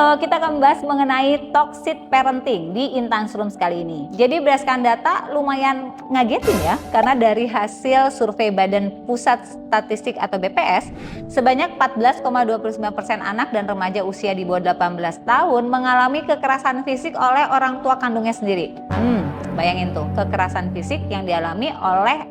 Halo, kita akan membahas mengenai toxic parenting di Intan's Rooms kali ini. Jadi berdasarkan data lumayan ngagetin ya, karena dari hasil survei Badan Pusat Statistik atau BPS, sebanyak 14,29% anak dan remaja usia di bawah 18 tahun mengalami kekerasan fisik oleh orang tua kandungnya sendiri. Bayangin tuh, kekerasan fisik yang dialami oleh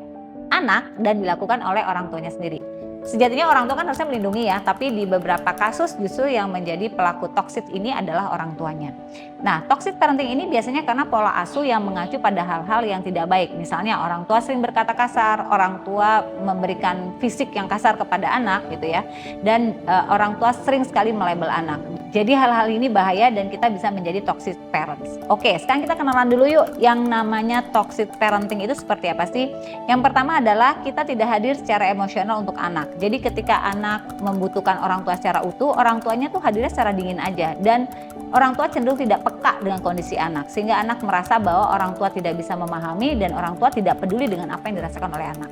anak dan dilakukan oleh orang tuanya sendiri. Sejatinya orang tua kan harusnya melindungi ya, tapi di beberapa kasus justru yang menjadi pelaku toksik ini adalah orang tuanya. Nah, toxic parenting ini biasanya karena pola asuh yang mengacu pada hal-hal yang tidak baik. Misalnya orang tua sering berkata kasar, orang tua memberikan fisik yang kasar kepada anak gitu ya. Dan orang tua sering sekali melabel anak. Jadi hal-hal ini bahaya dan kita bisa menjadi toxic parents. Oke, sekarang kita kenalan dulu yuk yang namanya toxic parenting itu seperti apa sih? Yang pertama adalah kita tidak hadir secara emosional untuk anak. Jadi ketika anak membutuhkan orang tua secara utuh, orang tuanya tuh hadirnya secara dingin aja. Dan orang tua cenderung tidak peka dengan kondisi anak. Sehingga anak merasa bahwa orang tua tidak bisa memahami dan orang tua tidak peduli dengan apa yang dirasakan oleh anak.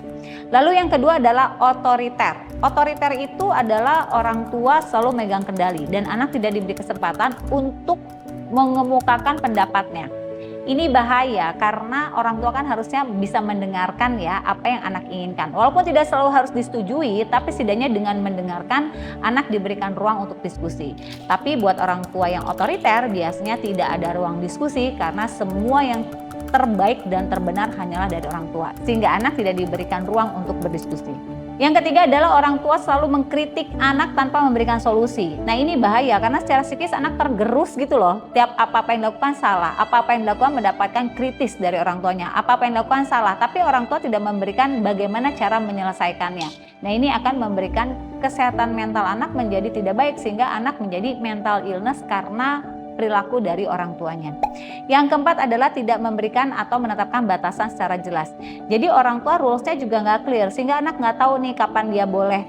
Lalu yang kedua adalah otoriter. Otoriter itu adalah orang tua selalu megang kendali dan anak tidak diberi kesempatan untuk mengemukakan pendapatnya. Ini bahaya karena orang tua kan harusnya bisa mendengarkan ya apa yang anak inginkan. Walaupun tidak selalu harus disetujui, tapi setidaknya dengan mendengarkan anak diberikan ruang untuk diskusi. Tapi buat orang tua yang otoriter biasanya tidak ada ruang diskusi karena semua yang terbaik dan terbenar hanyalah dari orang tua. Sehingga anak tidak diberikan ruang untuk berdiskusi. Yang ketiga adalah orang tua selalu mengkritik anak tanpa memberikan solusi. Nah ini bahaya karena secara psikis anak tergerus gitu loh. Tiap apa-apa yang dilakukan salah, apa-apa yang dilakukan mendapatkan kritis dari orang tuanya. Apa-apa yang dilakukan salah, tapi orang tua tidak memberikan bagaimana cara menyelesaikannya. Nah ini akan memberikan kesehatan mental anak menjadi tidak baik sehingga anak menjadi mental illness karena perilaku dari orang tuanya. Yang keempat adalah tidak memberikan atau menetapkan batasan secara jelas. Jadi orang tua rulesnya juga nggak clear sehingga anak nggak tahu nih kapan dia boleh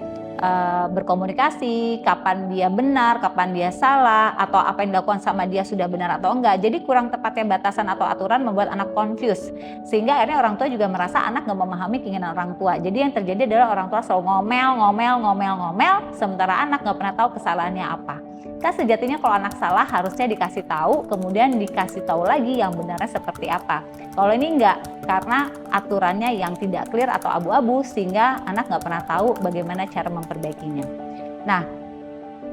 berkomunikasi, kapan dia benar, kapan dia salah, atau apa yang dilakukan sama dia sudah benar atau enggak. Jadi kurang tepatnya batasan atau aturan membuat anak confused. Sehingga akhirnya orang tua juga merasa anak nggak memahami keinginan orang tua. Jadi yang terjadi adalah orang tua selalu ngomel, sementara anak nggak pernah tahu kesalahannya apa. Kan sejatinya kalau anak salah harusnya dikasih tahu, kemudian dikasih tahu lagi yang benarnya seperti apa. Kalau ini enggak, karena aturannya yang tidak clear atau abu-abu sehingga anak nggak pernah tahu bagaimana cara memperbaikinya. Nah,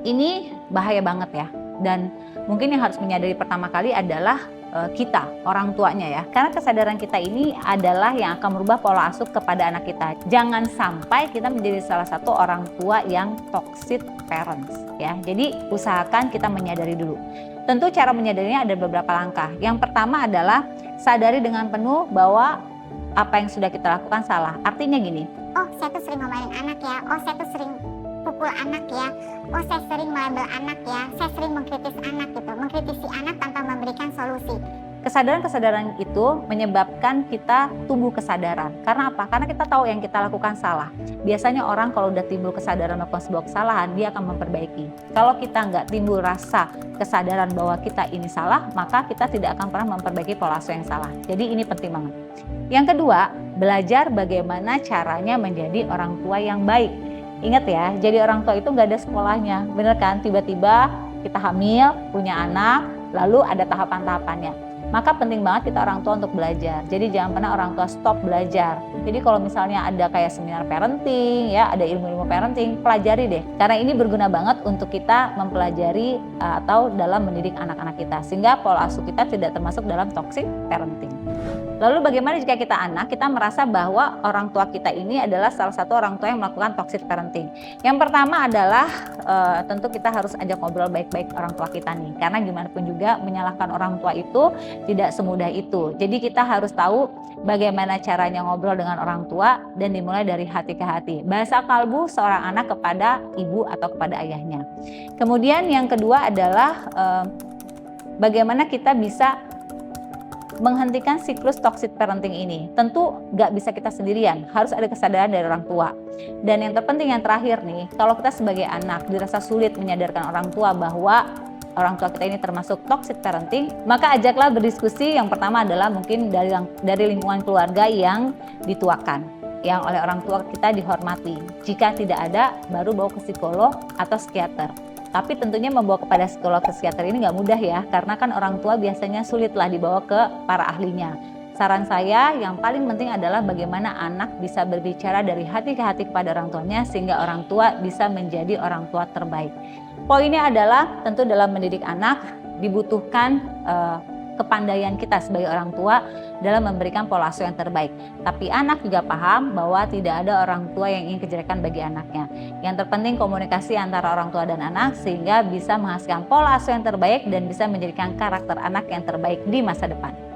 ini bahaya banget ya. Dan mungkin yang harus menyadari pertama kali adalah kita, orang tuanya ya. Karena kesadaran kita ini adalah yang akan merubah pola asuh kepada anak kita. Jangan sampai kita menjadi salah satu orang tua yang toxic parents ya. Jadi usahakan kita menyadari dulu. Tentu cara menyadarinya ada beberapa langkah. Yang pertama adalah sadari dengan penuh bahwa apa yang sudah kita lakukan salah. Artinya gini. Oh, saya tuh sering ngomelin anak ya. Oh, saya tuh sering pukul anak ya. Oh, saya sering melabel anak ya. Saya sering mengkritis anak gitu. Mengkritisi anak tanpa memberikan solusi. Kesadaran-kesadaran itu menyebabkan kita tumbuh kesadaran. Karena apa? Karena kita tahu yang kita lakukan salah. Biasanya orang kalau udah timbul kesadaran melakukan sebuah kesalahan, dia akan memperbaiki. Kalau kita nggak timbul rasa kesadaran bahwa kita ini salah, maka kita tidak akan pernah memperbaiki pola asuh yang salah. Jadi ini penting banget. Yang kedua, belajar bagaimana caranya menjadi orang tua yang baik. Ingat ya, jadi orang tua itu nggak ada sekolahnya. Bener kan? Tiba-tiba kita hamil, punya anak, lalu ada tahapan-tahapannya. Maka penting banget kita orang tua untuk belajar. Jadi jangan pernah orang tua stop belajar. Jadi kalau misalnya ada kayak seminar parenting, ya ada ilmu-ilmu parenting, pelajari deh. Karena ini berguna banget untuk kita mempelajari atau dalam mendidik anak-anak kita. Sehingga pola asuh kita tidak termasuk dalam toxic parenting. Lalu bagaimana jika kita anak, kita merasa bahwa orang tua kita ini adalah salah satu orang tua yang melakukan toxic parenting. Yang pertama adalah tentu kita harus ajak ngobrol baik-baik orang tua kita nih. Karena gimana pun juga menyalahkan orang tua itu tidak semudah itu. Jadi kita harus tahu bagaimana caranya ngobrol dengan orang tua dan dimulai dari hati ke hati. Bahasa kalbu seorang anak kepada ibu atau kepada ayahnya. Kemudian yang kedua adalah bagaimana kita bisa menghentikan siklus toxic parenting ini. Tentu gak bisa kita sendirian, harus ada kesadaran dari orang tua. Dan yang terpenting yang terakhir nih, kalau kita sebagai anak dirasa sulit menyadarkan orang tua bahwa orang tua kita ini termasuk toxic parenting, maka ajaklah berdiskusi. Yang pertama adalah mungkin dari lingkungan keluarga yang dituakan, yang oleh orang tua kita dihormati. Jika tidak ada, baru bawa ke psikolog atau psikiater. Tapi tentunya membawa kepada psikolog psikiater ini nggak mudah ya, karena kan orang tua biasanya sulitlah dibawa ke para ahlinya. Saran saya yang paling penting adalah bagaimana anak bisa berbicara dari hati ke hati kepada orang tuanya sehingga orang tua bisa menjadi orang tua terbaik. Poinnya adalah tentu dalam mendidik anak dibutuhkan kepandaian kita sebagai orang tua dalam memberikan pola asuh yang terbaik. Tapi anak juga paham bahwa tidak ada orang tua yang ingin kejelekan bagi anaknya. Yang terpenting komunikasi antara orang tua dan anak sehingga bisa menghasilkan pola asuh yang terbaik dan bisa menjadikan karakter anak yang terbaik di masa depan.